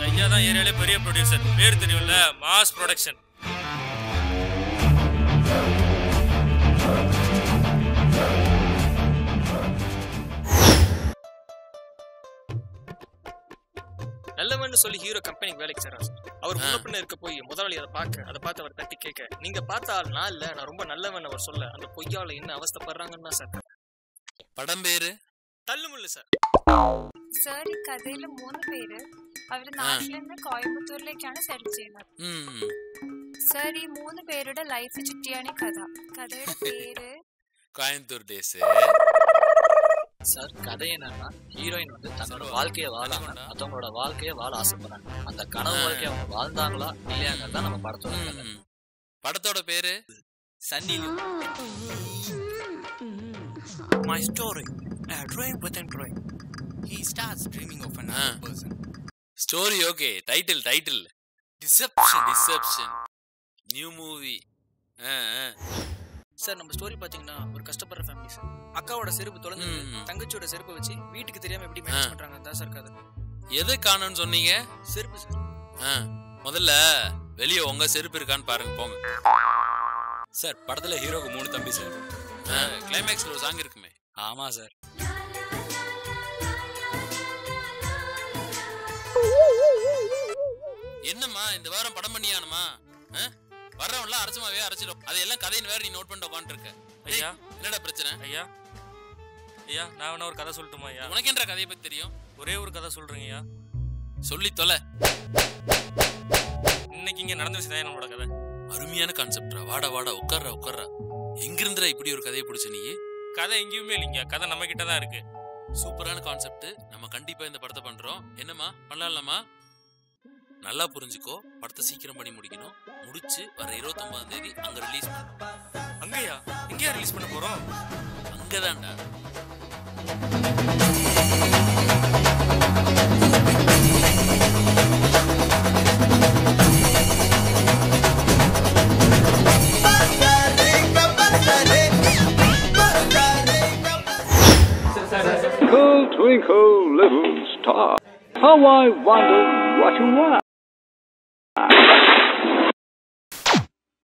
ஐயா தான் ஏரியாலே பெரிய ப்ரொடியூசர், பேர் தெரியும்ல, மாஸ் ப்ரொடக்ஷன். நல்லவன்னு சொல்லி ஹீரோ கம்பெனிக்கு வேலைக்கு சேர்றாரு. அவர் முன்னப்பின்ன இருக்க போய் முதலாளி அதை பார்த்து அவர் தட்டி கேட்க, நீங்க பார்த்த ஆள் நான் இல்ல, நான் ரொம்ப நல்லவன் அவர் சொல்ல, அந்த பொய்யால என்ன அவஸ்தைப்படுறாங்கன்னா சார். படம் பேரு தள்ளுமுள்ளு சார். സാർ ഈ കഥയില് 3 പേര് അവര് നാട്ടിൽ നിന്ന് കോയമ്പത്തൂരിലേക്കാണ് സെറ്റിൽ ചെയ്യുന്നത്. സാർ ഈ 3 പേരുടെ ലൈഫ് ചുറ്റിയാണ് ഈ കഥ. കഥയുടെ പേര് கோயம்புத்தூர் டேஸ். சார் கதை என்னன்னா, ஹீரோயின் வந்து தன்னோட வாழ்க்கையை வாழாம மற்றவங்களோட வாழ்க்கையை வாழ ஆசைப்படுறாங்க. அந்த கனவு வாழ்க்கையை அவங்க வாழ்ந்தாங்களா இல்லையாங்கிறது தான் நம்ம படத்தோட கதை. படத்தோட பேரு Sunny. My story, a dream within dream. He starts dreaming of another person. Story okay. Title deception new movie. Sir நம்ம ஸ்டோரி பாத்தீங்கன்னா ஒரு கஷ்டப்படுற ஃபேமிலி சார். அக்காவோட செருப்பு தொலைஞ்சு தங்கச்சியோட செருப்பை வச்சு வீட்டுக்கு தெரியாம எப்படி மேனேஜ் பண்றாங்க தான் சார் கதை. எதை காணோம்னு சொன்னீங்க? செருப்பு சார். முதல்ல வெளியே உங்க செருப்பு இருக்கான்னு பாருங்க போங்க. சார் படத்துல ஹீரோக்கு 3 தம்பி சார். கிளைமேக்ஸ்ல ஒரு சாங் இருக்குமே. ஆமா சார். என்னம்மா இந்த வாரம் படம் பண்ணியானுமா? வர்றவன்லாம் அரைச்சமாவே அரைச்சிடும். அதையெல்லாம் கதையின் வேற நீ நோட் பண்ணிட்டு உட்காந்துருக்க. ஐயா என்னடா பிரச்சனை? ஐயா நான் வேணா ஒரு கதை சொல்லட்டுமா ஐயா? உனக்கு என்ற கதையை பத்தி தெரியும்? ஒரே ஒரு கதை சொல்றேங்க ஐயா. சொல்லி தொலை. இன்னைக்கு இங்க நடந்த விஷயம் தான் என்னோட கதை. அருமையான கான்செப்டா. வாடா உட்கார்றா. எங்கிருந்துடா இப்படி ஒரு கதையை பிடிச்ச நீ? கதை எங்கேயுமே இல்லைங்க, கதை நம்ம கிட்ட தான் இருக்கு. சூப்பரான கான்செப்ட். நம்ம கண்டிப்பா இந்த படத்தை பண்றோம். என்னம்மா பண்ணலாமா? நல்லா புரிஞ்சுக்கோ. படத்தை சீக்கிரம் பண்ணி முடிச்சு வர 29ஆம் தேதி அங்க ரிலீஸ் பண்ண. அங்கயா? எங்கயா ரிலீஸ் பண்ண போறோம்? அங்கதான்டா. Twinkle, twinkle, little star, how I wonder what you are.